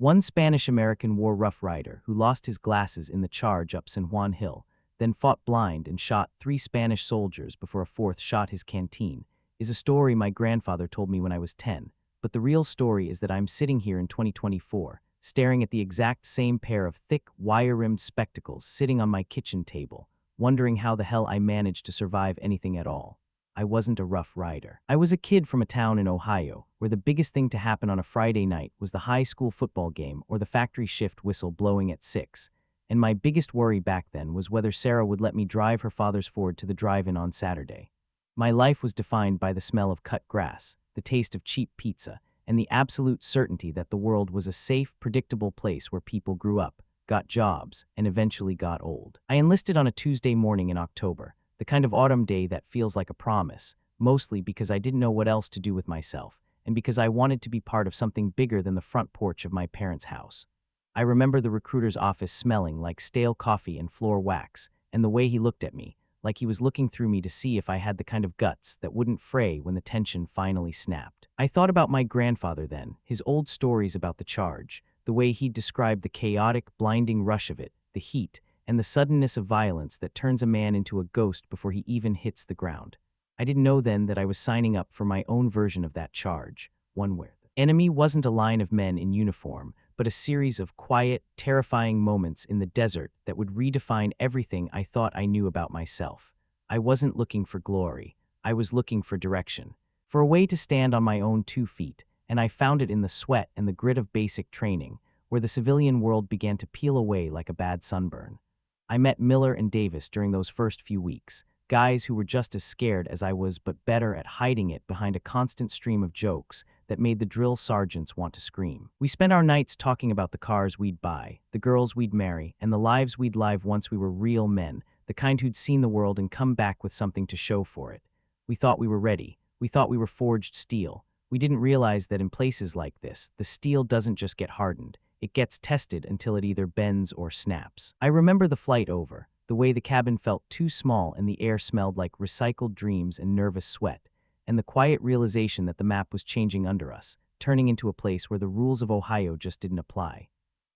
One Spanish-American war rough rider who lost his glasses in the charge up San Juan Hill, then fought blind and shot 3 Spanish soldiers before a fourth shot his canteen, is a story my grandfather told me when I was 10, but the real story is that I'm sitting here in 2024, staring at the exact same pair of thick, wire-rimmed spectacles sitting on my kitchen table, wondering how the hell I managed to survive anything at all. I wasn't a rough rider. I was a kid from a town in Ohio, where the biggest thing to happen on a Friday night was the high school football game or the factory shift whistle blowing at 6, and my biggest worry back then was whether Sarah would let me drive her father's Ford to the drive-in on Saturday. My life was defined by the smell of cut grass, the taste of cheap pizza, and the absolute certainty that the world was a safe, predictable place where people grew up, got jobs, and eventually got old. I enlisted on a Tuesday morning in October, the kind of autumn day that feels like a promise, mostly because I didn't know what else to do with myself, and because I wanted to be part of something bigger than the front porch of my parents' house. I remember the recruiter's office smelling like stale coffee and floor wax, and the way he looked at me, like he was looking through me to see if I had the kind of guts that wouldn't fray when the tension finally snapped. I thought about my grandfather then, his old stories about the charge, the way he'd described the chaotic, blinding rush of it, the heat, and the suddenness of violence that turns a man into a ghost before he even hits the ground. I didn't know then that I was signing up for my own version of that charge, one where the enemy wasn't a line of men in uniform, but a series of quiet, terrifying moments in the desert that would redefine everything I thought I knew about myself. I wasn't looking for glory. I was looking for direction, for a way to stand on my own 2 feet, and I found it in the sweat and the grit of basic training, where the civilian world began to peel away like a bad sunburn. I met Miller and Davis during those first few weeks, guys who were just as scared as I was but better at hiding it behind a constant stream of jokes that made the drill sergeants want to scream. We spent our nights talking about the cars we'd buy, the girls we'd marry, and the lives we'd live once we were real men, the kind who'd seen the world and come back with something to show for it. We thought we were ready. We thought we were forged steel. We didn't realize that in places like this, the steel doesn't just get hardened. It gets tested until it either bends or snaps. I remember the flight over, the way the cabin felt too small and the air smelled like recycled dreams and nervous sweat, and the quiet realization that the map was changing under us, turning into a place where the rules of Ohio just didn't apply.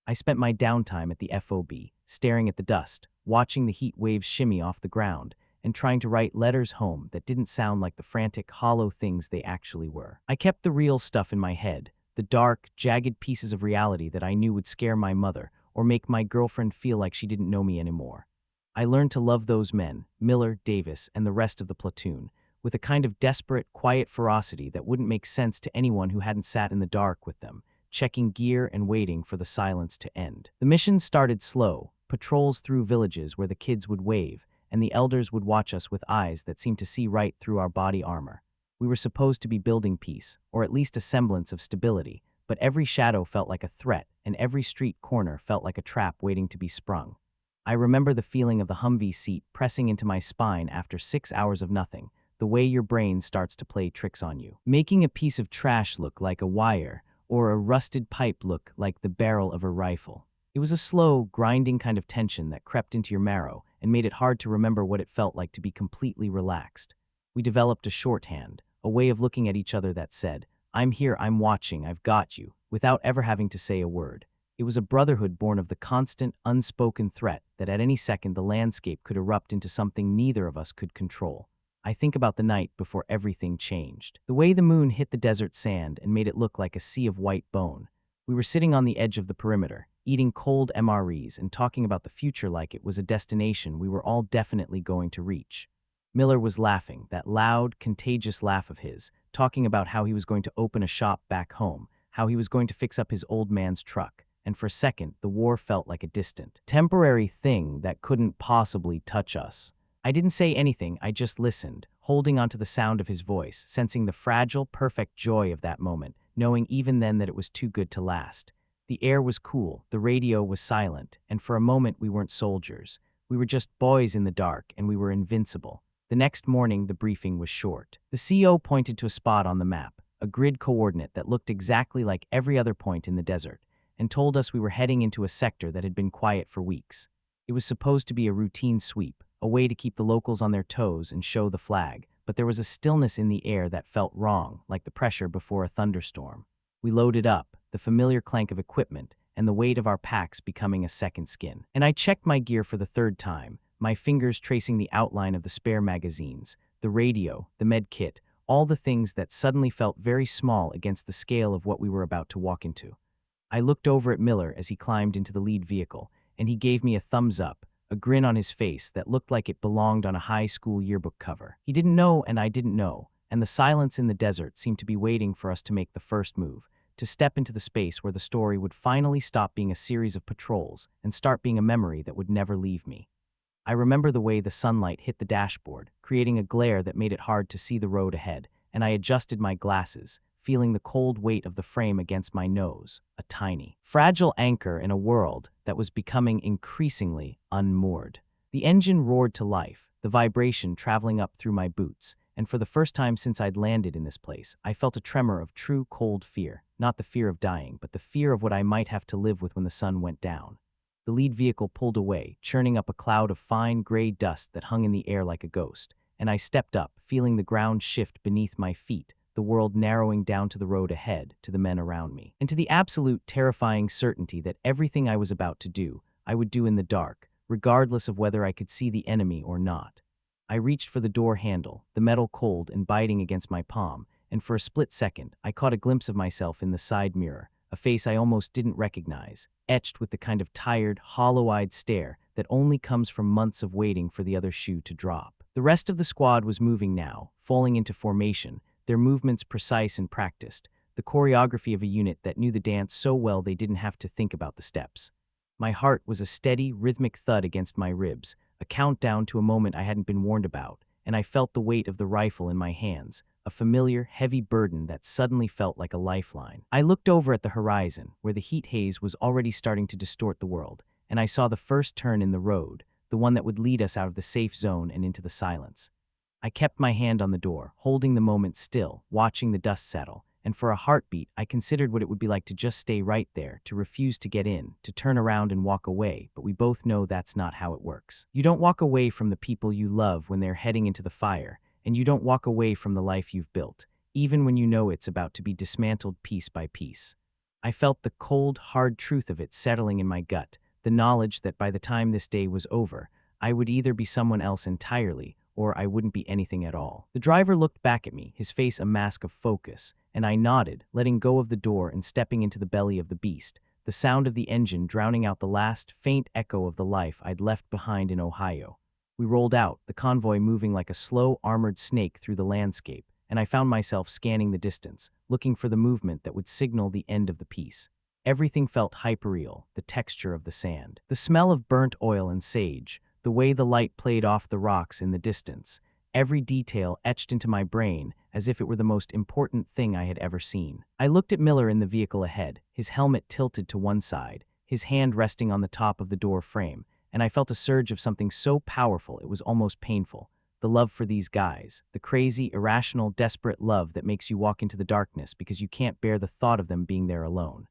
I spent my downtime at the FOB, staring at the dust, watching the heat waves shimmy off the ground, and trying to write letters home that didn't sound like the frantic, hollow things they actually were. I kept the real stuff in my head, the dark, jagged pieces of reality that I knew would scare my mother or make my girlfriend feel like she didn't know me anymore. I learned to love those men, Miller, Davis, and the rest of the platoon, with a kind of desperate, quiet ferocity that wouldn't make sense to anyone who hadn't sat in the dark with them, checking gear and waiting for the silence to end. The mission started slow, patrols through villages where the kids would wave, and the elders would watch us with eyes that seemed to see right through our body armor. We were supposed to be building peace, or at least a semblance of stability, but every shadow felt like a threat, and every street corner felt like a trap waiting to be sprung. I remember the feeling of the Humvee seat pressing into my spine after 6 hours of nothing, the way your brain starts to play tricks on you, making a piece of trash look like a wire, or a rusted pipe look like the barrel of a rifle. It was a slow, grinding kind of tension that crept into your marrow and made it hard to remember what it felt like to be completely relaxed. We developed a shorthand, a way of looking at each other that said, "I'm here, I'm watching, I've got you," without ever having to say a word. It was a brotherhood born of the constant, unspoken threat that at any second the landscape could erupt into something neither of us could control. I think about the night before everything changed. The way the moon hit the desert sand and made it look like a sea of white bone. We were sitting on the edge of the perimeter, eating cold MREs and talking about the future like it was a destination we were all definitely going to reach. Miller was laughing, that loud, contagious laugh of his, talking about how he was going to open a shop back home, how he was going to fix up his old man's truck, and for a second, the war felt like a distant, temporary thing that couldn't possibly touch us. I didn't say anything, I just listened, holding onto the sound of his voice, sensing the fragile, perfect joy of that moment, knowing even then that it was too good to last. The air was cool, the radio was silent, and for a moment we weren't soldiers. We were just boys in the dark, and we were invincible. The next morning, the briefing was short. The CO pointed to a spot on the map, a grid coordinate that looked exactly like every other point in the desert, and told us we were heading into a sector that had been quiet for weeks. It was supposed to be a routine sweep, a way to keep the locals on their toes and show the flag, but there was a stillness in the air that felt wrong, like the pressure before a thunderstorm. We loaded up, the familiar clank of equipment, and the weight of our packs becoming a second skin. And I checked my gear for the third time, my fingers tracing the outline of the spare magazines, the radio, the med kit, all the things that suddenly felt very small against the scale of what we were about to walk into. I looked over at Miller as he climbed into the lead vehicle, and he gave me a thumbs up, a grin on his face that looked like it belonged on a high school yearbook cover. He didn't know and I didn't know, and the silence in the desert seemed to be waiting for us to make the first move, to step into the space where the story would finally stop being a series of patrols and start being a memory that would never leave me. I remember the way the sunlight hit the dashboard, creating a glare that made it hard to see the road ahead, and I adjusted my glasses, feeling the cold weight of the frame against my nose, a tiny, fragile anchor in a world that was becoming increasingly unmoored. The engine roared to life, the vibration traveling up through my boots, and for the first time since I'd landed in this place, I felt a tremor of true cold fear, not the fear of dying, but the fear of what I might have to live with when the sun went down. The lead vehicle pulled away, churning up a cloud of fine gray dust that hung in the air like a ghost, and I stepped up, feeling the ground shift beneath my feet, the world narrowing down to the road ahead, to the men around me, and to the absolute terrifying certainty that everything I was about to do, I would do in the dark, regardless of whether I could see the enemy or not. I reached for the door handle, the metal cold and biting against my palm, and for a split second, I caught a glimpse of myself in the side mirror, a face I almost didn't recognize, etched with the kind of tired, hollow-eyed stare that only comes from months of waiting for the other shoe to drop. The rest of the squad was moving now, falling into formation, their movements precise and practiced, the choreography of a unit that knew the dance so well they didn't have to think about the steps. My heart was a steady, rhythmic thud against my ribs, a countdown to a moment I hadn't been warned about, and I felt the weight of the rifle in my hands, a familiar, heavy burden that suddenly felt like a lifeline. I looked over at the horizon, where the heat haze was already starting to distort the world, and I saw the first turn in the road, the one that would lead us out of the safe zone and into the silence. I kept my hand on the door, holding the moment still, watching the dust settle, and for a heartbeat, I considered what it would be like to just stay right there, to refuse to get in, to turn around and walk away, but we both know that's not how it works. You don't walk away from the people you love when they're heading into the fire, and you don't walk away from the life you've built, even when you know it's about to be dismantled piece by piece. I felt the cold, hard truth of it settling in my gut, the knowledge that by the time this day was over, I would either be someone else entirely, or I wouldn't be anything at all. The driver looked back at me, his face a mask of focus, and I nodded, letting go of the door and stepping into the belly of the beast, the sound of the engine drowning out the last, faint echo of the life I'd left behind in Ohio. We rolled out, the convoy moving like a slow, armored snake through the landscape, and I found myself scanning the distance, looking for the movement that would signal the end of the piece. Everything felt hyperreal, the texture of the sand, the smell of burnt oil and sage, the way the light played off the rocks in the distance, every detail etched into my brain as if it were the most important thing I had ever seen. I looked at Miller in the vehicle ahead, his helmet tilted to one side, his hand resting on the top of the door frame, and I felt a surge of something so powerful it was almost painful. The love for these guys, the crazy, irrational, desperate love that makes you walk into the darkness because you can't bear the thought of them being there alone.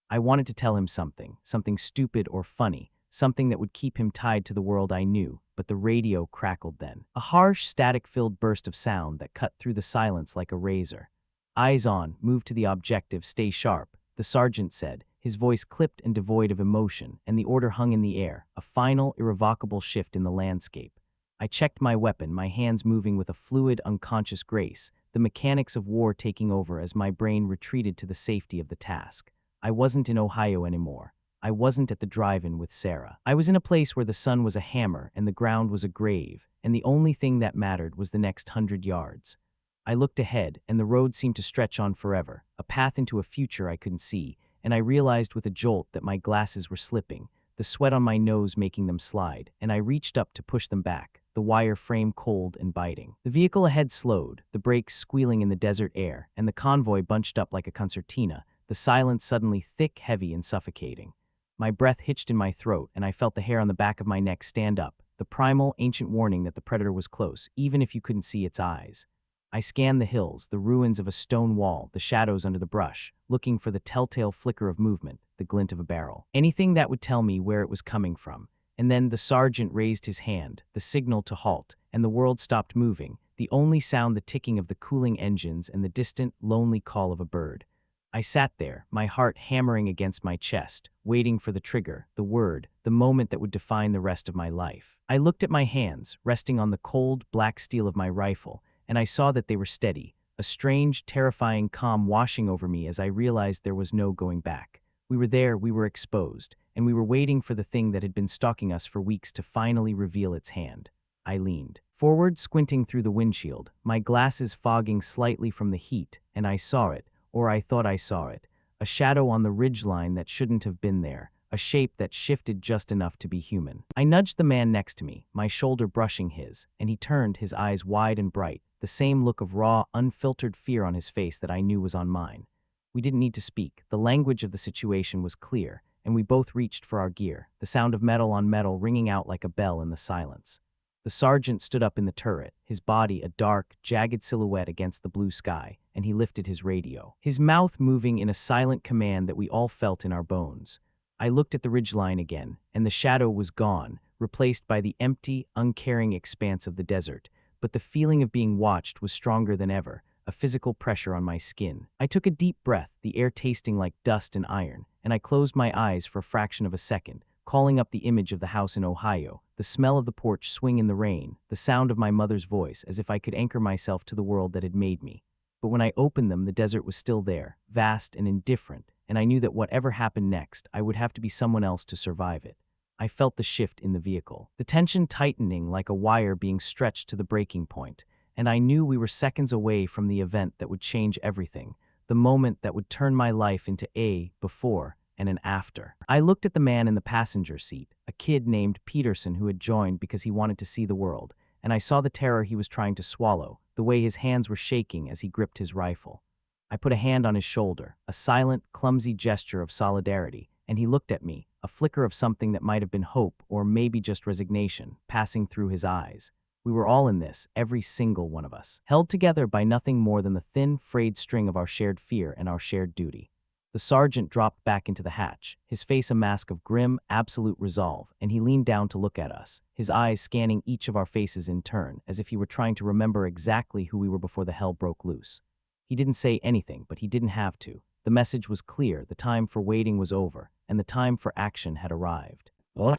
I wanted to tell him something stupid or funny, something that would keep him tied to the world I knew, but the radio crackled then. A harsh, static-filled burst of sound that cut through the silence like a razor. "Eyes on, move to the objective, stay sharp," the sergeant said, his voice clipped and devoid of emotion, and the order hung in the air, a final, irrevocable shift in the landscape. I checked my weapon, my hands moving with a fluid, unconscious grace, the mechanics of war taking over as my brain retreated to the safety of the task. I wasn't in Ohio anymore. I wasn't at the drive-in with Sarah. I was in a place where the sun was a hammer and the ground was a grave, and the only thing that mattered was the next 100 yards. I looked ahead, and the road seemed to stretch on forever, a path into a future I couldn't see, and I realized with a jolt that my glasses were slipping, the sweat on my nose making them slide, and I reached up to push them back, the wire frame cold and biting. The vehicle ahead slowed, the brakes squealing in the desert air, and the convoy bunched up like a concertina, the silence suddenly thick, heavy, and suffocating. My breath hitched in my throat, and I felt the hair on the back of my neck stand up, the primal, ancient warning that the predator was close, even if you couldn't see its eyes. I scanned the hills, the ruins of a stone wall, the shadows under the brush, looking for the telltale flicker of movement, the glint of a barrel. Anything that would tell me where it was coming from. And then the sergeant raised his hand, the signal to halt, and the world stopped moving, the only sound the ticking of the cooling engines and the distant, lonely call of a bird. I sat there, my heart hammering against my chest, waiting for the trigger, the word, the moment that would define the rest of my life. I looked at my hands, resting on the cold, black steel of my rifle, and I saw that they were steady, a strange, terrifying calm washing over me as I realized there was no going back. We were there, we were exposed, and we were waiting for the thing that had been stalking us for weeks to finally reveal its hand. I leaned forward, squinting through the windshield, my glasses fogging slightly from the heat, and I saw it, or I thought I saw it, a shadow on the ridgeline that shouldn't have been there, a shape that shifted just enough to be human. I nudged the man next to me, my shoulder brushing his, and he turned, his eyes wide and bright, the same look of raw, unfiltered fear on his face that I knew was on mine. We didn't need to speak. The language of the situation was clear, and we both reached for our gear, the sound of metal on metal ringing out like a bell in the silence. The sergeant stood up in the turret, his body a dark, jagged silhouette against the blue sky, and he lifted his radio, his mouth moving in a silent command that we all felt in our bones. I looked at the ridgeline again, and the shadow was gone, replaced by the empty, uncaring expanse of the desert, but the feeling of being watched was stronger than ever, a physical pressure on my skin. I took a deep breath, the air tasting like dust and iron, and I closed my eyes for a fraction of a second, calling up the image of the house in Ohio, the smell of the porch swing in the rain, the sound of my mother's voice, as if I could anchor myself to the world that had made me. But when I opened them, the desert was still there, vast and indifferent, and I knew that whatever happened next, I would have to be someone else to survive it. I felt the shift in the vehicle, the tension tightening like a wire being stretched to the breaking point, and I knew we were seconds away from the event that would change everything, the moment that would turn my life into a before and an after. I looked at the man in the passenger seat, a kid named Peterson who had joined because he wanted to see the world, and I saw the terror he was trying to swallow, the way his hands were shaking as he gripped his rifle. I put a hand on his shoulder, a silent, clumsy gesture of solidarity, and he looked at me, a flicker of something that might have been hope or maybe just resignation, passing through his eyes. We were all in this, every single one of us, held together by nothing more than the thin, frayed string of our shared fear and our shared duty. The sergeant dropped back into the hatch, his face a mask of grim, absolute resolve, and he leaned down to look at us, his eyes scanning each of our faces in turn, as if he were trying to remember exactly who we were before the hell broke loose. He didn't say anything, but he didn't have to. The message was clear, the time for waiting was over, and the time for action had arrived.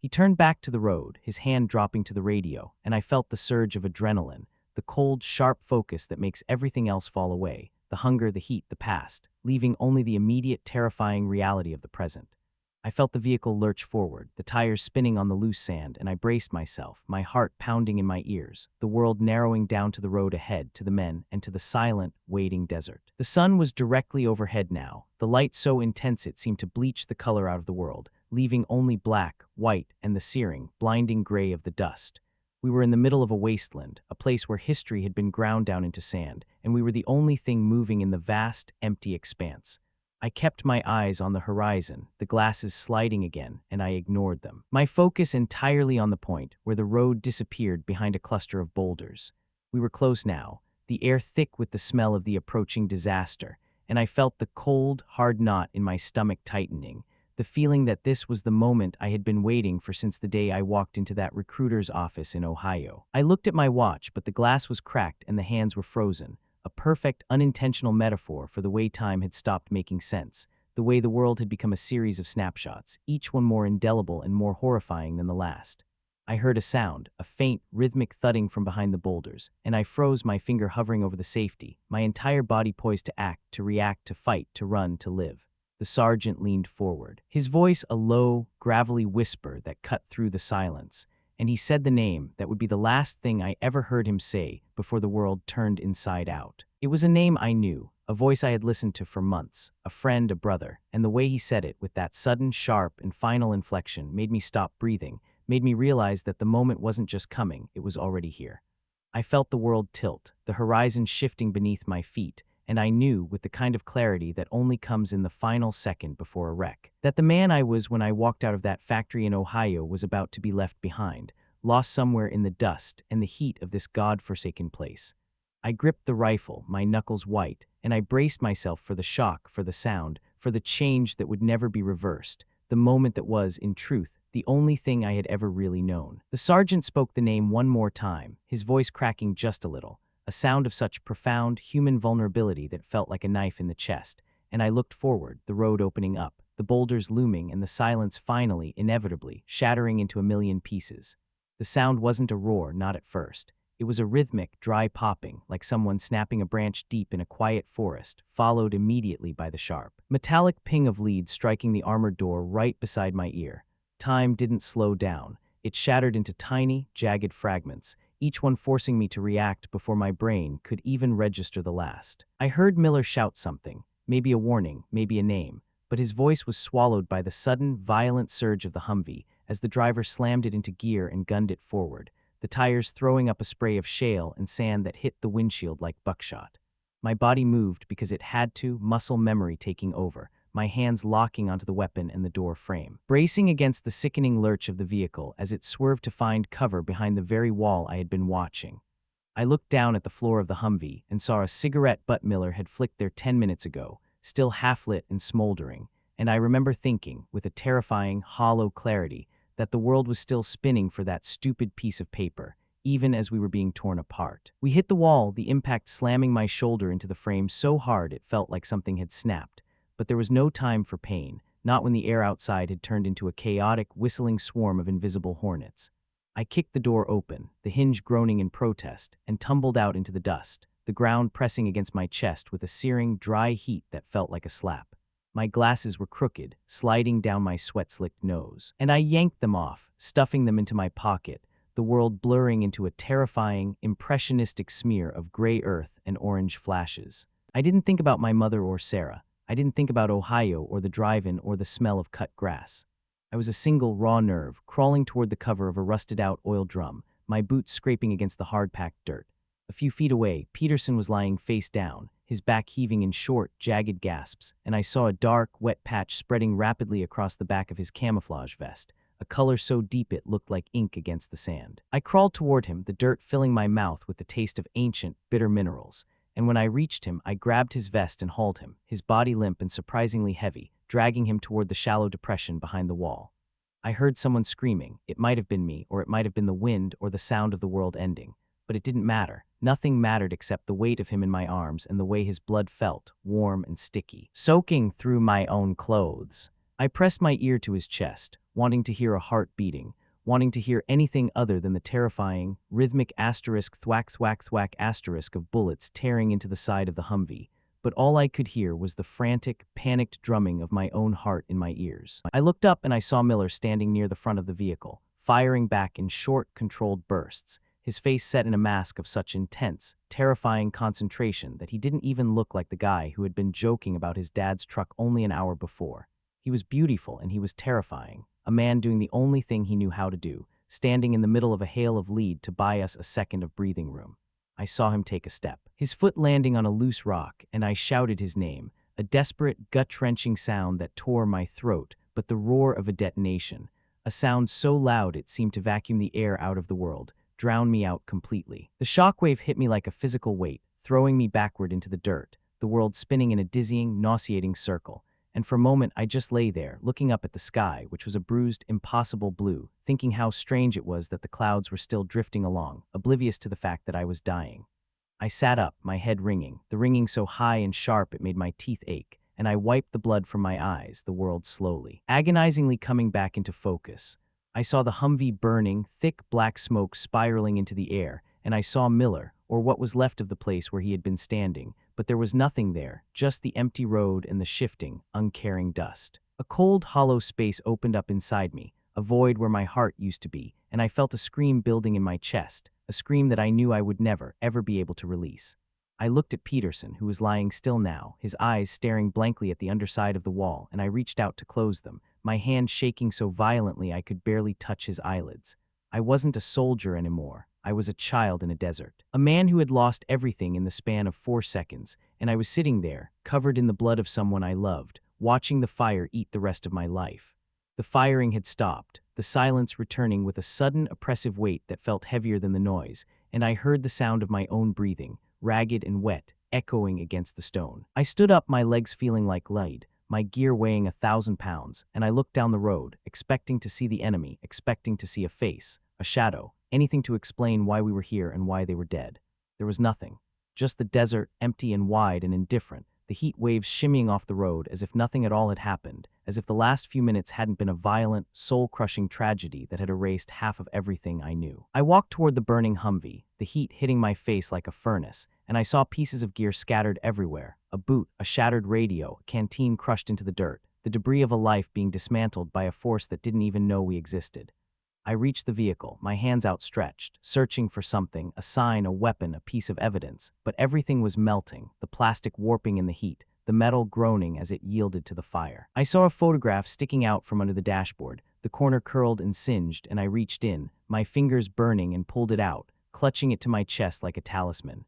He turned back to the road, his hand dropping to the radio, and I felt the surge of adrenaline, the cold, sharp focus that makes everything else fall away, the hunger, the heat, the past, leaving only the immediate, terrifying reality of the present. I felt the vehicle lurch forward, the tires spinning on the loose sand, and I braced myself, my heart pounding in my ears, the world narrowing down to the road ahead, to the men, and to the silent, waiting desert. The sun was directly overhead now, the light so intense it seemed to bleach the color out of the world, leaving only black, white, and the searing, blinding gray of the dust. We were in the middle of a wasteland, a place where history had been ground down into sand, and we were the only thing moving in the vast, empty expanse. I kept my eyes on the horizon, the glasses sliding again, and I ignored them. My focus entirely on the point where the road disappeared behind a cluster of boulders. We were close now, the air thick with the smell of the approaching disaster, and I felt the cold, hard knot in my stomach tightening, the feeling that this was the moment I had been waiting for since the day I walked into that recruiter's office in Ohio. I looked at my watch, but the glass was cracked and the hands were frozen, a perfect, unintentional metaphor for the way time had stopped making sense, the way the world had become a series of snapshots, each one more indelible and more horrifying than the last. I heard a sound, a faint, rhythmic thudding from behind the boulders, and I froze, my finger hovering over the safety, my entire body poised to act, to react, to fight, to run, to live. The sergeant leaned forward, his voice a low, gravelly whisper that cut through the silence, and he said the name that would be the last thing I ever heard him say before the world turned inside out. It was a name I knew, a voice I had listened to for months, a friend, a brother, and the way he said it with that sudden, sharp, and final inflection made me stop breathing, made me realize that the moment wasn't just coming, it was already here. I felt the world tilt, the horizon shifting beneath my feet, and I knew, with the kind of clarity that only comes in the final second before a wreck, that the man I was when I walked out of that factory in Ohio was about to be left behind, lost somewhere in the dust and the heat of this God-forsaken place. I gripped the rifle, my knuckles white, and I braced myself for the shock, for the sound, for the change that would never be reversed, the moment that was, in truth, the only thing I had ever really known. The sergeant spoke the name one more time, his voice cracking just a little, a sound of such profound, human vulnerability that felt like a knife in the chest, and I looked forward, the road opening up, the boulders looming and the silence finally, inevitably, shattering into a million pieces. The sound wasn't a roar, not at first. It was a rhythmic, dry popping, like someone snapping a branch deep in a quiet forest, followed immediately by the sharp, metallic ping of leads striking the armored door right beside my ear. Time didn't slow down. It shattered into tiny, jagged fragments, each one forcing me to react before my brain could even register the last. I heard Miller shout something, maybe a warning, maybe a name, but his voice was swallowed by the sudden, violent surge of the Humvee as the driver slammed it into gear and gunned it forward, the tires throwing up a spray of shale and sand that hit the windshield like buckshot. My body moved because it had to, muscle memory taking over, my hands locking onto the weapon and the door frame, bracing against the sickening lurch of the vehicle as it swerved to find cover behind the very wall I had been watching. I looked down at the floor of the Humvee and saw a cigarette butt Miller had flicked there 10 minutes ago, still half-lit and smoldering, and I remember thinking, with a terrifying, hollow clarity, that the world was still spinning for that stupid piece of paper, even as we were being torn apart. We hit the wall, the impact slamming my shoulder into the frame so hard it felt like something had snapped. But there was no time for pain, not when the air outside had turned into a chaotic, whistling swarm of invisible hornets. I kicked the door open, the hinge groaning in protest, and tumbled out into the dust, the ground pressing against my chest with a searing, dry heat that felt like a slap. My glasses were crooked, sliding down my sweat-slicked nose, and I yanked them off, stuffing them into my pocket, the world blurring into a terrifying, impressionistic smear of gray earth and orange flashes. I didn't think about my mother or Sarah. I didn't think about Ohio or the drive-in or the smell of cut grass. I was a single raw nerve, crawling toward the cover of a rusted-out oil drum, my boots scraping against the hard-packed dirt. A few feet away, Peterson was lying face down, his back heaving in short, jagged gasps, and I saw a dark, wet patch spreading rapidly across the back of his camouflage vest, a color so deep it looked like ink against the sand. I crawled toward him, the dirt filling my mouth with the taste of ancient, bitter minerals. And when I reached him, I grabbed his vest and hauled him, his body limp and surprisingly heavy, dragging him toward the shallow depression behind the wall. I heard someone screaming. It might have been me, or it might have been the wind or the sound of the world ending. But it didn't matter. Nothing mattered except the weight of him in my arms and the way his blood felt, warm and sticky, soaking through my own clothes. I pressed my ear to his chest, wanting to hear a heart beating, wanting to hear anything other than the terrifying, rhythmic asterisk thwack thwack thwack asterisk of bullets tearing into the side of the Humvee, but all I could hear was the frantic, panicked drumming of my own heart in my ears. I looked up and I saw Miller standing near the front of the vehicle, firing back in short, controlled bursts, his face set in a mask of such intense, terrifying concentration that he didn't even look like the guy who had been joking about his dad's truck only an hour before. He was beautiful and he was terrifying. A man doing the only thing he knew how to do, standing in the middle of a hail of lead to buy us a second of breathing room. I saw him take a step, his foot landing on a loose rock, and I shouted his name, a desperate, gut-wrenching sound that tore my throat, but the roar of a detonation, a sound so loud it seemed to vacuum the air out of the world, drown me out completely. The shockwave hit me like a physical weight, throwing me backward into the dirt, the world spinning in a dizzying, nauseating circle. And for a moment I just lay there, looking up at the sky, which was a bruised, impossible blue, thinking how strange it was that the clouds were still drifting along, oblivious to the fact that I was dying. I sat up, my head ringing, the ringing so high and sharp it made my teeth ache, and I wiped the blood from my eyes, the world slowly, agonizingly coming back into focus. I saw the Humvee burning, thick black smoke spiraling into the air, and I saw Miller, or what was left of the place where he had been standing, but there was nothing there, just the empty road and the shifting, uncaring dust. A cold, hollow space opened up inside me, a void where my heart used to be, and I felt a scream building in my chest, a scream that I knew I would never, ever be able to release. I looked at Peterson, who was lying still now, his eyes staring blankly at the underside of the wall, and I reached out to close them, my hand shaking so violently I could barely touch his eyelids. I wasn't a soldier anymore. I was a child in a desert, a man who had lost everything in the span of 4 seconds, and I was sitting there, covered in the blood of someone I loved, watching the fire eat the rest of my life. The firing had stopped, the silence returning with a sudden oppressive weight that felt heavier than the noise, and I heard the sound of my own breathing, ragged and wet, echoing against the stone. I stood up, my legs feeling like lead, my gear weighing 1,000 pounds, and I looked down the road, expecting to see the enemy, expecting to see a face, a shadow, anything to explain why we were here and why they were dead. There was nothing. Just the desert, empty and wide and indifferent, the heat waves shimmying off the road as if nothing at all had happened, as if the last few minutes hadn't been a violent, soul-crushing tragedy that had erased half of everything I knew. I walked toward the burning Humvee, the heat hitting my face like a furnace, and I saw pieces of gear scattered everywhere: a boot, a shattered radio, a canteen crushed into the dirt, the debris of a life being dismantled by a force that didn't even know we existed. I reached the vehicle, my hands outstretched, searching for something, a sign, a weapon, a piece of evidence, but everything was melting, the plastic warping in the heat, the metal groaning as it yielded to the fire. I saw a photograph sticking out from under the dashboard, the corner curled and singed, and I reached in, my fingers burning, and pulled it out, clutching it to my chest like a talisman.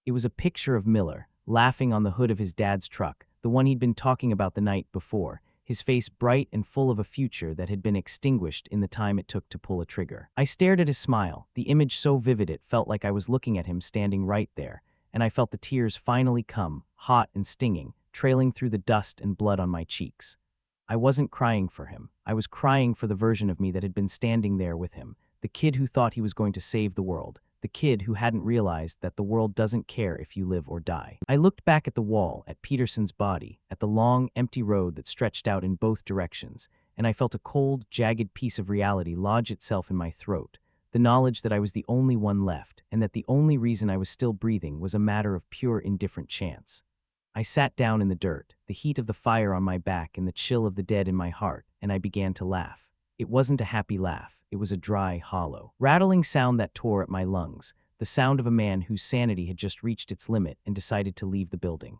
It was a picture of Miller, laughing on the hood of his dad's truck, the one he'd been talking about the night before, his face bright and full of a future that had been extinguished in the time it took to pull a trigger. I stared at his smile, the image so vivid it felt like I was looking at him standing right there, and I felt the tears finally come, hot and stinging, trailing through the dust and blood on my cheeks. I wasn't crying for him. I was crying for the version of me that had been standing there with him, the kid who thought he was going to save the world, the kid who hadn't realized that the world doesn't care if you live or die. I looked back at the wall, at Peterson's body, at the long, empty road that stretched out in both directions, and I felt a cold, jagged piece of reality lodge itself in my throat, the knowledge that I was the only one left, and that the only reason I was still breathing was a matter of pure indifferent chance. I sat down in the dirt, the heat of the fire on my back and the chill of the dead in my heart, and I began to laugh. It wasn't a happy laugh. It was a dry, hollow, rattling sound that tore at my lungs, the sound of a man whose sanity had just reached its limit and decided to leave the building.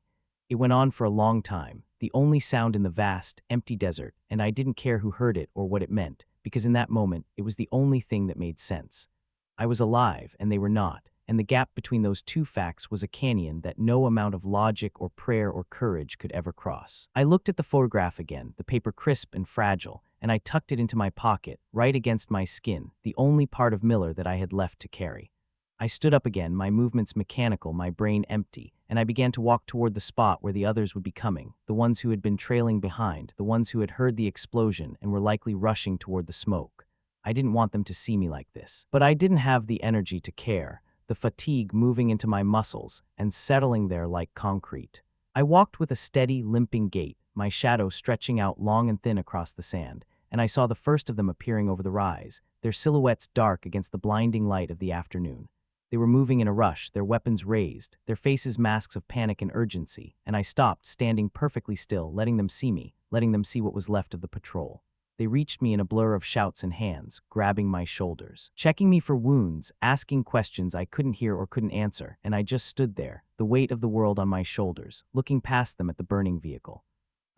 It went on for a long time, the only sound in the vast, empty desert, and I didn't care who heard it or what it meant, because in that moment, it was the only thing that made sense. I was alive, and they were not, and the gap between those two facts was a canyon that no amount of logic or prayer or courage could ever cross. I looked at the photograph again, the paper crisp and fragile, and I tucked it into my pocket, right against my skin, the only part of Miller that I had left to carry. I stood up again, my movements mechanical, my brain empty, and I began to walk toward the spot where the others would be coming, the ones who had been trailing behind, the ones who had heard the explosion and were likely rushing toward the smoke. I didn't want them to see me like this, but I didn't have the energy to care, the fatigue moving into my muscles and settling there like concrete. I walked with a steady, limping gait, my shadow stretching out long and thin across the sand, and I saw the first of them appearing over the rise, their silhouettes dark against the blinding light of the afternoon. They were moving in a rush, their weapons raised, their faces masks of panic and urgency, and I stopped, standing perfectly still, letting them see me, letting them see what was left of the patrol. They reached me in a blur of shouts and hands, grabbing my shoulders, checking me for wounds, asking questions I couldn't hear or couldn't answer, and I just stood there, the weight of the world on my shoulders, looking past them at the burning vehicle.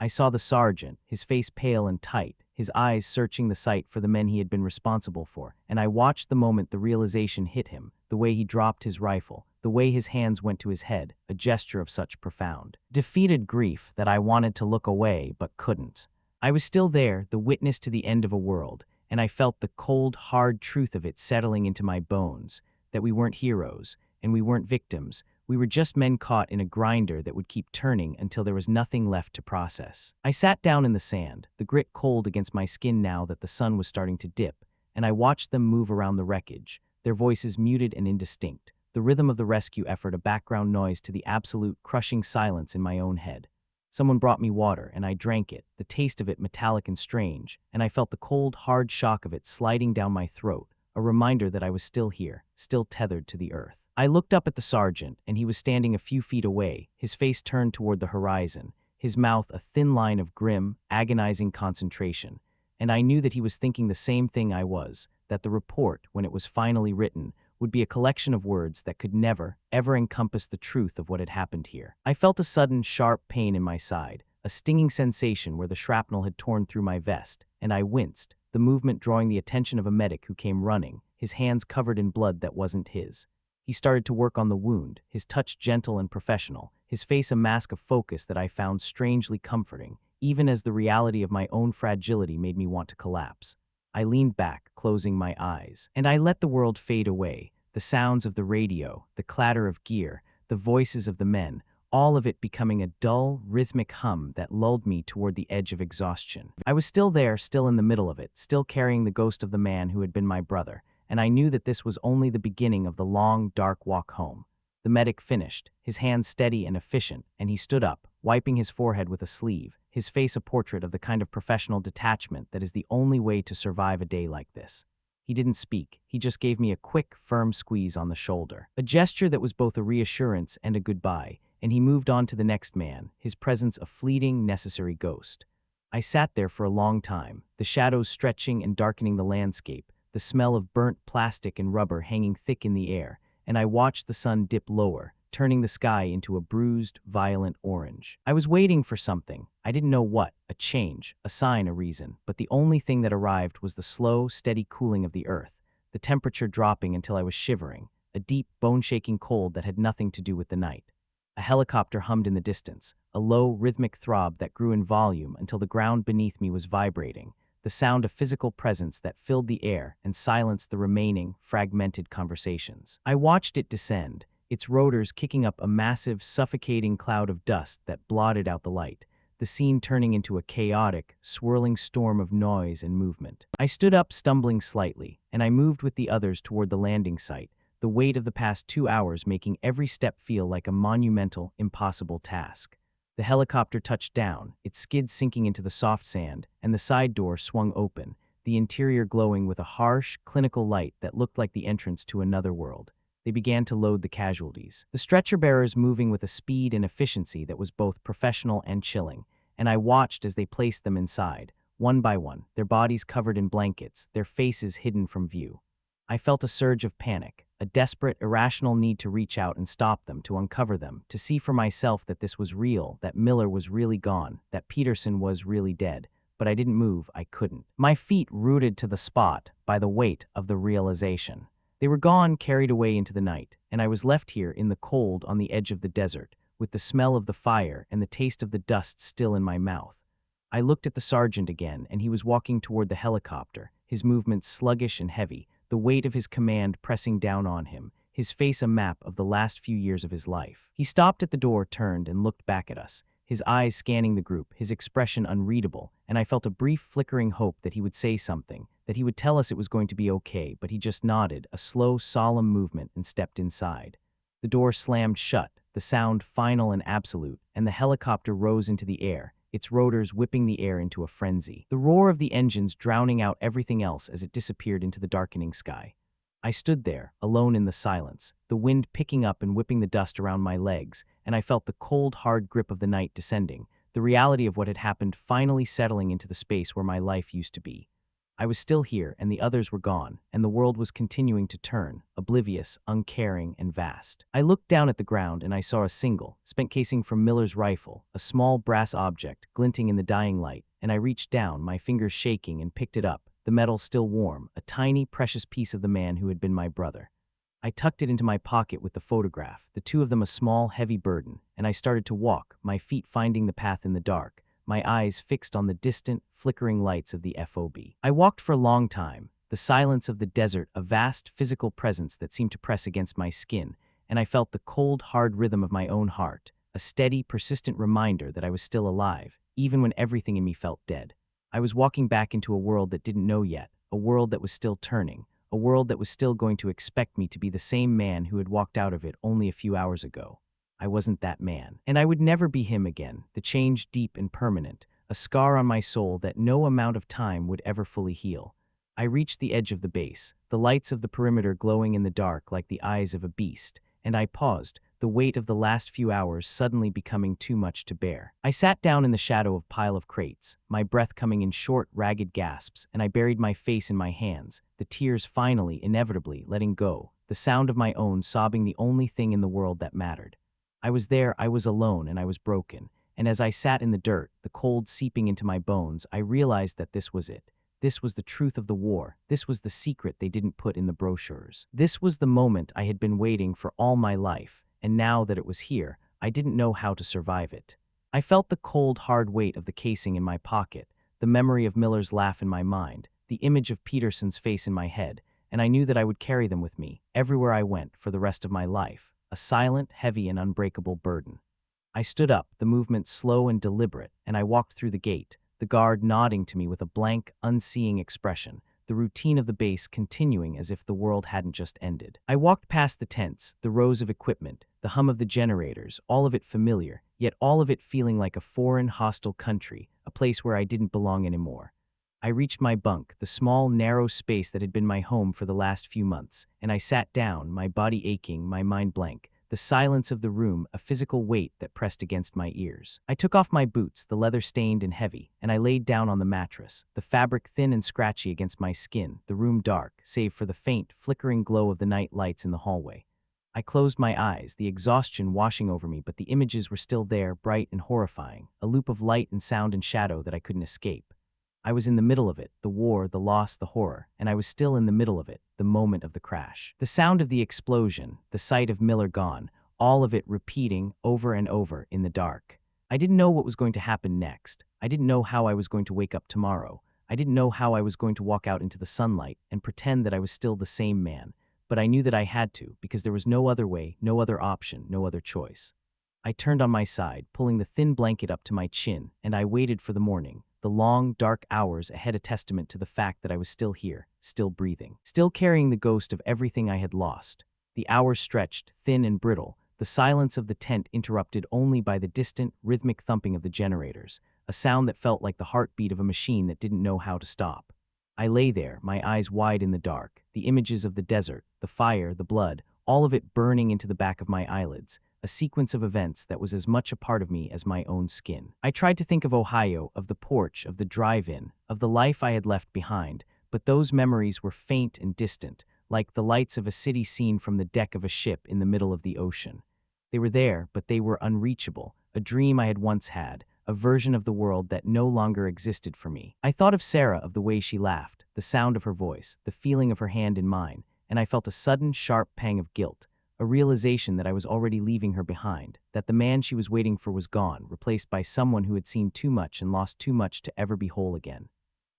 I saw the sergeant, his face pale and tight, his eyes searching the site for the men he had been responsible for, and I watched the moment the realization hit him, the way he dropped his rifle, the way his hands went to his head, a gesture of such profound, defeated grief that I wanted to look away but couldn't. I was still there, the witness to the end of a world, and I felt the cold, hard truth of it settling into my bones, that we weren't heroes, and we weren't victims. We were just men caught in a grinder that would keep turning until there was nothing left to process. I sat down in the sand, the grit cold against my skin now that the sun was starting to dip, and I watched them move around the wreckage, their voices muted and indistinct, the rhythm of the rescue effort a background noise to the absolute, crushing silence in my own head. Someone brought me water, and I drank it, the taste of it metallic and strange, and I felt the cold, hard shock of it sliding down my throat, a reminder that I was still here, still tethered to the earth. I looked up at the sergeant, and he was standing a few feet away, his face turned toward the horizon, his mouth a thin line of grim, agonizing concentration, and I knew that he was thinking the same thing I was, that the report, when it was finally written, would be a collection of words that could never, ever encompass the truth of what had happened here. I felt a sudden, sharp pain in my side, a stinging sensation where the shrapnel had torn through my vest, and I winced, the movement drawing the attention of a medic who came running, his hands covered in blood that wasn't his. He started to work on the wound, his touch gentle and professional, his face a mask of focus that I found strangely comforting, even as the reality of my own fragility made me want to collapse. I leaned back, closing my eyes, and I let the world fade away, the sounds of the radio, the clatter of gear, the voices of the men, all of it becoming a dull, rhythmic hum that lulled me toward the edge of exhaustion. I was still there, still in the middle of it, still carrying the ghost of the man who had been my brother, and I knew that this was only the beginning of the long, dark walk home. The medic finished, his hands steady and efficient, and he stood up, wiping his forehead with a sleeve, his face a portrait of the kind of professional detachment that is the only way to survive a day like this. He didn't speak, he just gave me a quick, firm squeeze on the shoulder. A gesture that was both a reassurance and a goodbye, and he moved on to the next man, his presence a fleeting, necessary ghost. I sat there for a long time, the shadows stretching and darkening the landscape, the smell of burnt plastic and rubber hanging thick in the air, and I watched the sun dip lower, turning the sky into a bruised, violent orange. I was waiting for something. I didn't know what, a change, a sign, a reason, but the only thing that arrived was the slow, steady cooling of the earth, the temperature dropping until I was shivering, a deep, bone-shaking cold that had nothing to do with the night. A helicopter hummed in the distance, a low, rhythmic throb that grew in volume until the ground beneath me was vibrating, the sound of physical presence that filled the air and silenced the remaining, fragmented conversations. I watched it descend, its rotors kicking up a massive, suffocating cloud of dust that blotted out the light, the scene turning into a chaotic, swirling storm of noise and movement. I stood up, stumbling slightly, and I moved with the others toward the landing site, the weight of the past 2 hours making every step feel like a monumental, impossible task. The helicopter touched down, its skids sinking into the soft sand, and the side door swung open, the interior glowing with a harsh, clinical light that looked like the entrance to another world. They began to load the casualties, the stretcher bearers moving with a speed and efficiency that was both professional and chilling, and I watched as they placed them inside, one by one, their bodies covered in blankets, their faces hidden from view. I felt a surge of panic, a desperate, irrational need to reach out and stop them, to uncover them, to see for myself that this was real, that Miller was really gone, that Peterson was really dead. But I didn't move, I couldn't. My feet rooted to the spot by the weight of the realization. They were gone, carried away into the night, and I was left here in the cold on the edge of the desert, with the smell of the fire and the taste of the dust still in my mouth. I looked at the sergeant again, and he was walking toward the helicopter, his movements sluggish and heavy, the weight of his command pressing down on him, his face a map of the last few years of his life. He stopped at the door, turned, and looked back at us, his eyes scanning the group, his expression unreadable, and I felt a brief flickering hope that he would say something, that he would tell us it was going to be okay, but he just nodded, a slow, solemn movement, and stepped inside. The door slammed shut, the sound final and absolute, and the helicopter rose into the air, its rotors whipping the air into a frenzy, the roar of the engines drowning out everything else as it disappeared into the darkening sky. I stood there, alone in the silence, the wind picking up and whipping the dust around my legs, and I felt the cold, hard grip of the night descending, the reality of what had happened finally settling into the space where my life used to be. I was still here, and the others were gone, and the world was continuing to turn, oblivious, uncaring, and vast. I looked down at the ground, and I saw a single, spent casing from Miller's rifle, a small brass object glinting in the dying light, and I reached down, my fingers shaking, and picked it up, the metal still warm, a tiny, precious piece of the man who had been my brother. I tucked it into my pocket with the photograph, the two of them a small, heavy burden, and I started to walk, my feet finding the path in the dark, my eyes fixed on the distant, flickering lights of the FOB. I walked for a long time, the silence of the desert a vast physical presence that seemed to press against my skin, and I felt the cold, hard rhythm of my own heart, a steady, persistent reminder that I was still alive, even when everything in me felt dead. I was walking back into a world that didn't know yet, a world that was still turning, a world that was still going to expect me to be the same man who had walked out of it only a few hours ago. I wasn't that man, and I would never be him again, the change deep and permanent, a scar on my soul that no amount of time would ever fully heal. I reached the edge of the base, the lights of the perimeter glowing in the dark like the eyes of a beast, and I paused, the weight of the last few hours suddenly becoming too much to bear. I sat down in the shadow of a pile of crates, my breath coming in short, ragged gasps, and I buried my face in my hands, the tears finally, inevitably, letting go, the sound of my own sobbing the only thing in the world that mattered. I was there, I was alone, and I was broken, and as I sat in the dirt, the cold seeping into my bones, I realized that this was it. This was the truth of the war. This was the secret they didn't put in the brochures. This was the moment I had been waiting for all my life, and now that it was here, I didn't know how to survive it. I felt the cold, hard weight of the casing in my pocket, the memory of Miller's laugh in my mind, the image of Peterson's face in my head, and I knew that I would carry them with me, everywhere I went, for the rest of my life. A silent, heavy, and unbreakable burden. I stood up, the movement slow and deliberate, and I walked through the gate, the guard nodding to me with a blank, unseeing expression, the routine of the base continuing as if the world hadn't just ended. I walked past the tents, the rows of equipment, the hum of the generators, all of it familiar, yet all of it feeling like a foreign, hostile country, a place where I didn't belong anymore. I reached my bunk, the small, narrow space that had been my home for the last few months, and I sat down, my body aching, my mind blank. The silence of the room, a physical weight that pressed against my ears. I took off my boots, the leather stained and heavy, and I laid down on the mattress, the fabric thin and scratchy against my skin, the room dark, save for the faint, flickering glow of the night lights in the hallway. I closed my eyes, the exhaustion washing over me, but the images were still there, bright and horrifying, a loop of light and sound and shadow that I couldn't escape. I was in the middle of it, the war, the loss, the horror, and I was still in the middle of it, the moment of the crash. The sound of the explosion, the sight of Miller gone, all of it repeating over and over in the dark. I didn't know what was going to happen next. I didn't know how I was going to wake up tomorrow. I didn't know how I was going to walk out into the sunlight and pretend that I was still the same man, but I knew that I had to because there was no other way, no other option, no other choice. I turned on my side, pulling the thin blanket up to my chin, and I waited for the morning. The long, dark hours ahead a testament to the fact that I was still here, still breathing, still carrying the ghost of everything I had lost. The hours stretched, thin and brittle, the silence of the tent interrupted only by the distant, rhythmic thumping of the generators, a sound that felt like the heartbeat of a machine that didn't know how to stop. I lay there, my eyes wide in the dark, the images of the desert, the fire, the blood, all of it burning into the back of my eyelids, a sequence of events that was as much a part of me as my own skin. I tried to think of Ohio, of the porch, of the drive-in, of the life I had left behind, but those memories were faint and distant, like the lights of a city seen from the deck of a ship in the middle of the ocean. They were there, but they were unreachable, a dream I had once had, a version of the world that no longer existed for me. I thought of Sarah, of the way she laughed, the sound of her voice, the feeling of her hand in mine, and I felt a sudden, sharp pang of guilt, a realization that I was already leaving her behind, that the man she was waiting for was gone, replaced by someone who had seen too much and lost too much to ever be whole again.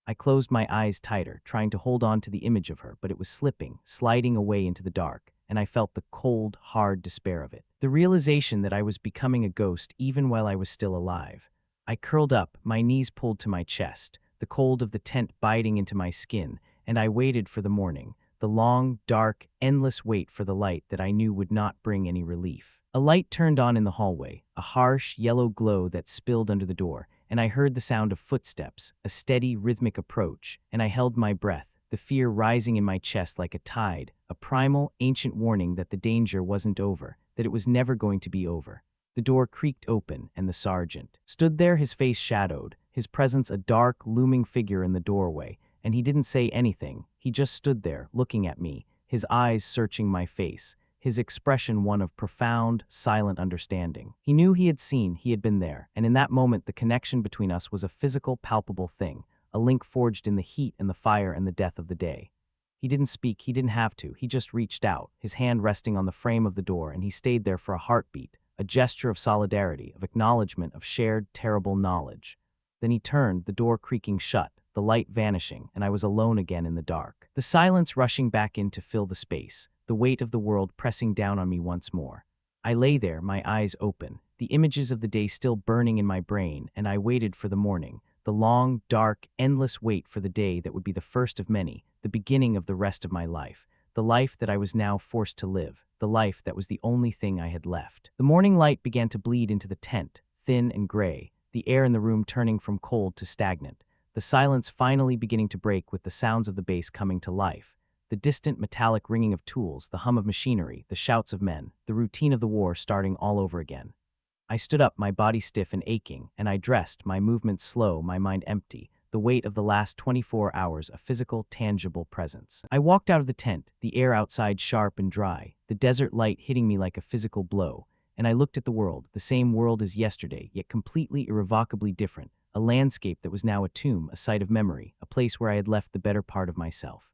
I closed my eyes tighter, trying to hold on to the image of her, but it was slipping, sliding away into the dark, and I felt the cold, hard despair of it. The realization that I was becoming a ghost even while I was still alive. I curled up, my knees pulled to my chest, the cold of the tent biting into my skin, and I waited for the morning. The long, dark, endless wait for the light that I knew would not bring any relief. A light turned on in the hallway, a harsh, yellow glow that spilled under the door, and I heard the sound of footsteps, a steady, rhythmic approach, and I held my breath, the fear rising in my chest like a tide, a primal, ancient warning that the danger wasn't over, that it was never going to be over. The door creaked open, and the sergeant stood there, his face shadowed, his presence a dark, looming figure in the doorway, and he didn't say anything. He just stood there, looking at me, his eyes searching my face, his expression one of profound, silent understanding. He knew he had seen, he had been there, and in that moment the connection between us was a physical, palpable thing, a link forged in the heat and the fire and the death of the day. He didn't speak, he didn't have to, he just reached out, his hand resting on the frame of the door, and he stayed there for a heartbeat, a gesture of solidarity, of acknowledgement of shared, terrible knowledge. Then he turned, the door creaking shut, the light vanishing, and I was alone again in the dark. The silence rushing back in to fill the space, the weight of the world pressing down on me once more. I lay there, my eyes open, the images of the day still burning in my brain, and I waited for the morning, the long, dark, endless wait for the day that would be the first of many, the beginning of the rest of my life, the life that I was now forced to live, the life that was the only thing I had left. The morning light began to bleed into the tent, thin and gray, the air in the room turning from cold to stagnant, the silence finally beginning to break with the sounds of the base coming to life, the distant metallic ringing of tools, the hum of machinery, the shouts of men, the routine of the war starting all over again. I stood up, my body stiff and aching, and I dressed, my movements slow, my mind empty, the weight of the last 24 hours a physical, tangible presence. I walked out of the tent, the air outside sharp and dry, the desert light hitting me like a physical blow, and I looked at the world, the same world as yesterday, yet completely irrevocably different, a landscape that was now a tomb, a site of memory, a place where I had left the better part of myself.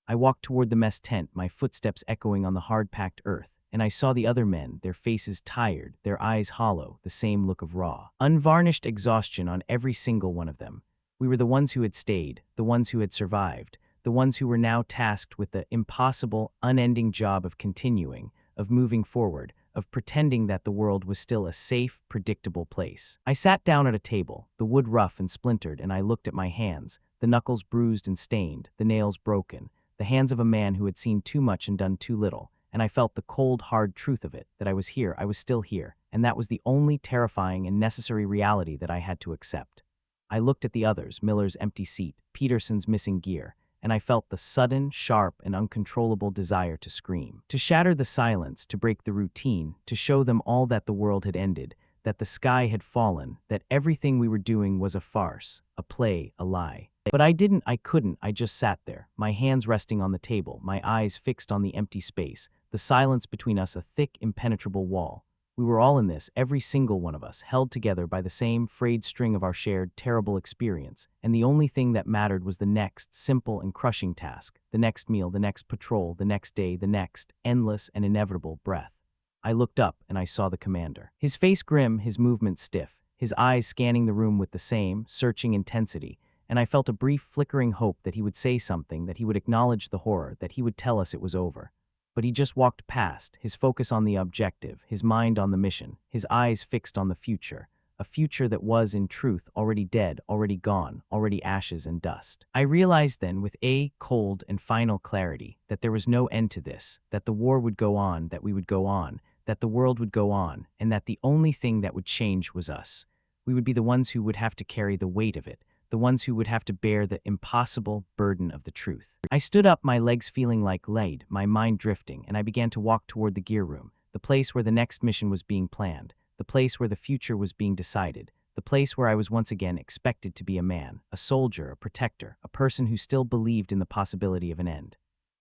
I walked toward the mess tent, my footsteps echoing on the hard-packed earth, and I saw the other men, their faces tired, their eyes hollow, the same look of raw, unvarnished exhaustion on every single one of them. We were the ones who had stayed, the ones who had survived, the ones who were now tasked with the impossible, unending job of continuing, of moving forward, of pretending that the world was still a safe, predictable place. I sat down at a table, the wood rough and splintered, and I looked at my hands, the knuckles bruised and stained, the nails broken, the hands of a man who had seen too much and done too little, and I felt the cold, hard truth of it, that I was here, I was still here, and that was the only terrifying and necessary reality that I had to accept. I looked at the others, Miller's empty seat, Peterson's missing gear, and I felt the sudden, sharp, and uncontrollable desire to scream. To shatter the silence, to break the routine, to show them all that the world had ended, that the sky had fallen, that everything we were doing was a farce, a play, a lie. But I didn't, I couldn't, I just sat there, my hands resting on the table, my eyes fixed on the empty space, the silence between us a thick, impenetrable wall. We were all in this, every single one of us, held together by the same frayed string of our shared, terrible experience, and the only thing that mattered was the next, simple and crushing task, the next meal, the next patrol, the next day, the next, endless and inevitable breath. I looked up and I saw the commander. His face grim, his movements stiff, his eyes scanning the room with the same, searching intensity, and I felt a brief flickering hope that he would say something, that he would acknowledge the horror, that he would tell us it was over. But he just walked past, his focus on the objective, his mind on the mission, his eyes fixed on the future, a future that was, in truth, already dead, already gone, already ashes and dust. I realized then, with a cold and final clarity, that there was no end to this, that the war would go on, that we would go on, that the world would go on, and that the only thing that would change was us. We would be the ones who would have to carry the weight of it, the ones who would have to bear the impossible burden of the truth. I stood up, my legs feeling like lead, my mind drifting, and I began to walk toward the gear room, the place where the next mission was being planned, the place where the future was being decided, the place where I was once again expected to be a man, a soldier, a protector, a person who still believed in the possibility of an end.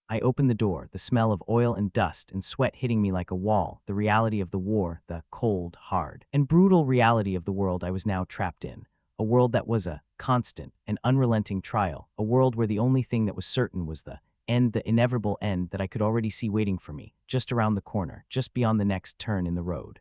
I opened the door, the smell of oil and dust and sweat hitting me like a wall, the reality of the war, the cold, hard, and brutal reality of the world I was now trapped in. A world that was a constant and unrelenting trial, a world where the only thing that was certain was the end, the inevitable end that I could already see waiting for me, just around the corner, just beyond the next turn in the road.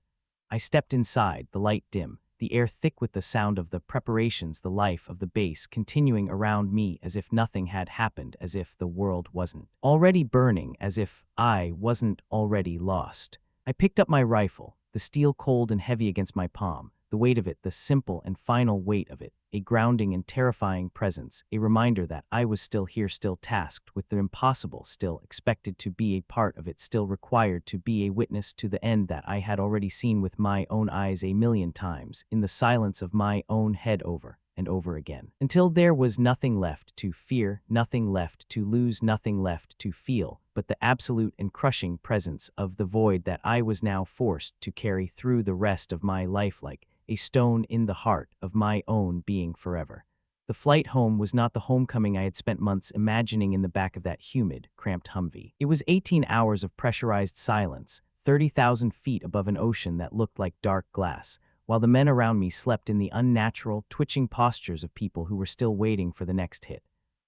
I stepped inside, the light dim, the air thick with the sound of the preparations, the life of the base continuing around me as if nothing had happened, as if the world wasn't already burning, as if I wasn't already lost. I picked up my rifle, the steel cold and heavy against my palm, the weight of it, the simple and final weight of it, a grounding and terrifying presence, a reminder that I was still here, still tasked with the impossible, still expected to be a part of it, still required to be a witness to the end that I had already seen with my own eyes a million times, in the silence of my own head over and over again, until there was nothing left to fear, nothing left to lose, nothing left to feel, but the absolute and crushing presence of the void that I was now forced to carry through the rest of my life like a stone in the heart of my own being forever. The flight home was not the homecoming I had spent months imagining in the back of that humid, cramped Humvee. It was 18 hours of pressurized silence, 30,000 feet above an ocean that looked like dark glass, while the men around me slept in the unnatural, twitching postures of people who were still waiting for the next hit.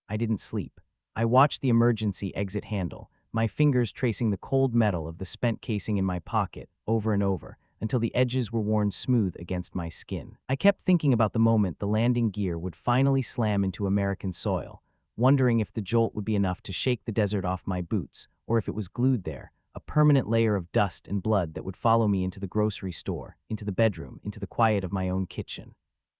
I didn't sleep. I watched the emergency exit handle, my fingers tracing the cold metal of the spent casing in my pocket over and over, until the edges were worn smooth against my skin. I kept thinking about the moment the landing gear would finally slam into American soil, wondering if the jolt would be enough to shake the desert off my boots, or if it was glued there, a permanent layer of dust and blood that would follow me into the grocery store, into the bedroom, into the quiet of my own kitchen.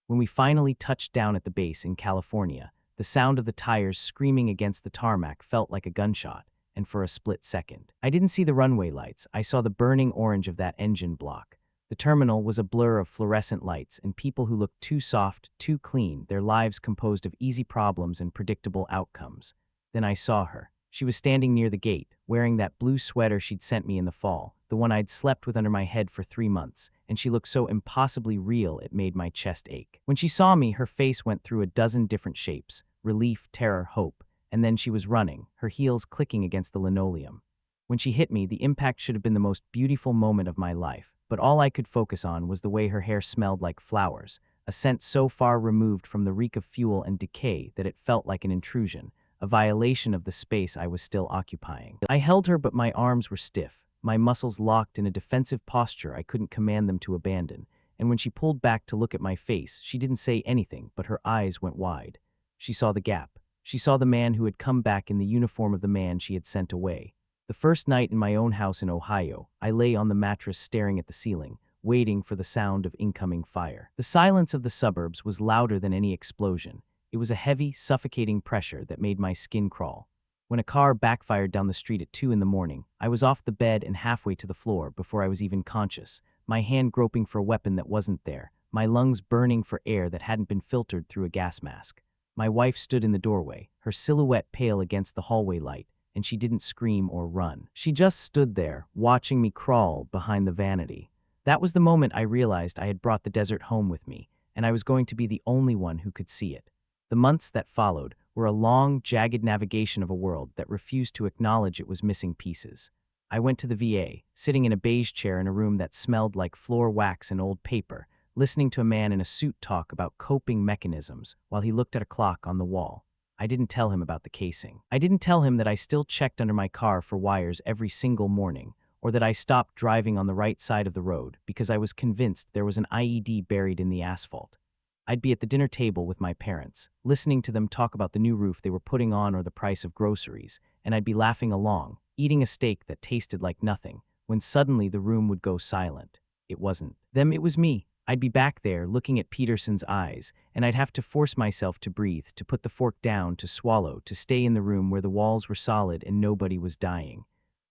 When we finally touched down at the base in California, the sound of the tires screaming against the tarmac felt like a gunshot, and for a split second, I didn't see the runway lights. I saw the burning orange of that engine block. The terminal was a blur of fluorescent lights and people who looked too soft, too clean, their lives composed of easy problems and predictable outcomes. Then I saw her. She was standing near the gate, wearing that blue sweater she'd sent me in the fall, the one I'd slept with under my head for 3 months, and she looked so impossibly real it made my chest ache. When she saw me, her face went through a dozen different shapes: relief, terror, hope. And then she was running, her heels clicking against the linoleum. When she hit me, the impact should have been the most beautiful moment of my life, but all I could focus on was the way her hair smelled like flowers, a scent so far removed from the reek of fuel and decay that it felt like an intrusion, a violation of the space I was still occupying. I held her, but my arms were stiff, my muscles locked in a defensive posture I couldn't command them to abandon, and when she pulled back to look at my face, she didn't say anything, but her eyes went wide. She saw the gap. She saw the man who had come back in the uniform of the man she had sent away. The first night in my own house in Ohio, I lay on the mattress staring at the ceiling, waiting for the sound of incoming fire. The silence of the suburbs was louder than any explosion. It was a heavy, suffocating pressure that made my skin crawl. When a car backfired down the street at 2 in the morning, I was off the bed and halfway to the floor before I was even conscious, my hand groping for a weapon that wasn't there, my lungs burning for air that hadn't been filtered through a gas mask. My wife stood in the doorway, her silhouette pale against the hallway light, and she didn't scream or run. She just stood there, watching me crawl behind the vanity. That was the moment I realized I had brought the desert home with me, and I was going to be the only one who could see it. The months that followed were a long, jagged navigation of a world that refused to acknowledge it was missing pieces. I went to the VA, sitting in a beige chair in a room that smelled like floor wax and old paper, listening to a man in a suit talk about coping mechanisms while he looked at a clock on the wall. I didn't tell him about the casing. I didn't tell him that I still checked under my car for wires every single morning, or that I stopped driving on the right side of the road because I was convinced there was an IED buried in the asphalt. I'd be at the dinner table with my parents, listening to them talk about the new roof they were putting on or the price of groceries, and I'd be laughing along, eating a steak that tasted like nothing, when suddenly the room would go silent. It wasn't them, it was me. I'd be back there looking at Peterson's eyes, and I'd have to force myself to breathe, to put the fork down, to swallow, to stay in the room where the walls were solid and nobody was dying.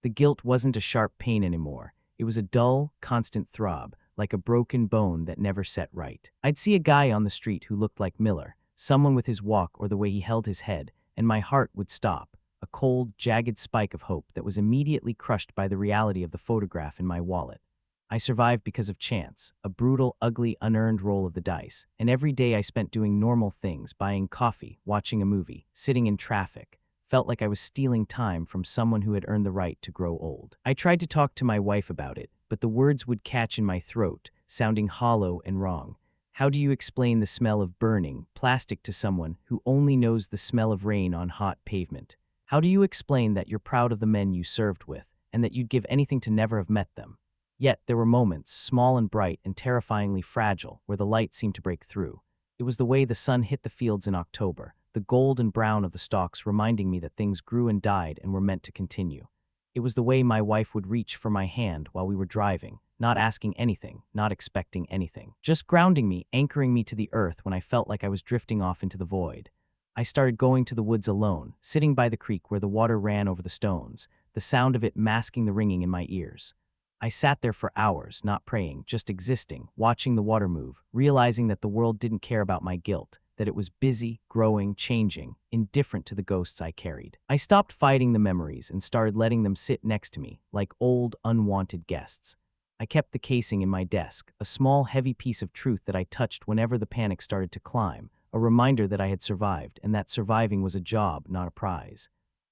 The guilt wasn't a sharp pain anymore. It was a dull, constant throb, like a broken bone that never set right. I'd see a guy on the street who looked like Miller, someone with his walk or the way he held his head, and my heart would stop, a cold, jagged spike of hope that was immediately crushed by the reality of the photograph in my wallet. I survived because of chance, a brutal, ugly, unearned roll of the dice, and every day I spent doing normal things, buying coffee, watching a movie, sitting in traffic, felt like I was stealing time from someone who had earned the right to grow old. I tried to talk to my wife about it, but the words would catch in my throat, sounding hollow and wrong. How do you explain the smell of burning plastic to someone who only knows the smell of rain on hot pavement? How do you explain that you're proud of the men you served with, and that you'd give anything to never have met them? Yet there were moments, small and bright and terrifyingly fragile, where the light seemed to break through. It was the way the sun hit the fields in October, the gold and brown of the stalks reminding me that things grew and died and were meant to continue. It was the way my wife would reach for my hand while we were driving, not asking anything, not expecting anything, just grounding me, anchoring me to the earth when I felt like I was drifting off into the void. I started going to the woods alone, sitting by the creek where the water ran over the stones, the sound of it masking the ringing in my ears. I sat there for hours, not praying, just existing, watching the water move, realizing that the world didn't care about my guilt, that it was busy, growing, changing, indifferent to the ghosts I carried. I stopped fighting the memories and started letting them sit next to me, like old, unwanted guests. I kept the casing in my desk, a small, heavy piece of truth that I touched whenever the panic started to climb, a reminder that I had survived and that surviving was a job, not a prize.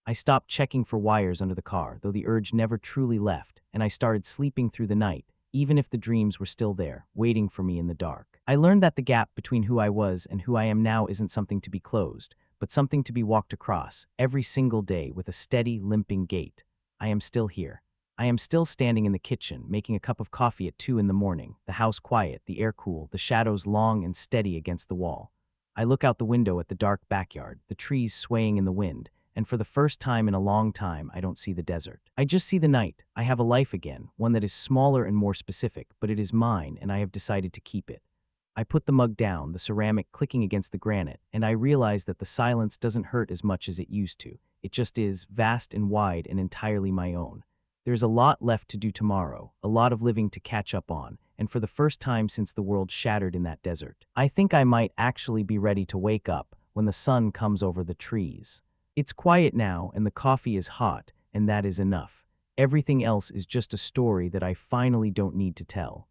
I stopped checking for wires under the car, though the urge never truly left, and I started sleeping through the night, even if the dreams were still there, waiting for me in the dark. I learned that the gap between who I was and who I am now isn't something to be closed, but something to be walked across, every single day with a steady, limping gait. I am still here. I am still standing in the kitchen, making a cup of coffee at 2 in the morning, the house quiet, the air cool, the shadows long and steady against the wall. I look out the window at the dark backyard, the trees swaying in the wind, and for the first time in a long time, I don't see the desert. I just see the night. I have a life again, one that is smaller and more specific, but it is mine, and I have decided to keep it. I put the mug down, the ceramic clicking against the granite, and I realize that the silence doesn't hurt as much as it used to. It just is, vast and wide and entirely my own. There's a lot left to do tomorrow, a lot of living to catch up on, and for the first time since the world shattered in that desert, I think I might actually be ready to wake up when the sun comes over the trees. It's quiet now, and the coffee is hot, and that is enough. Everything else is just a story that I finally don't need to tell.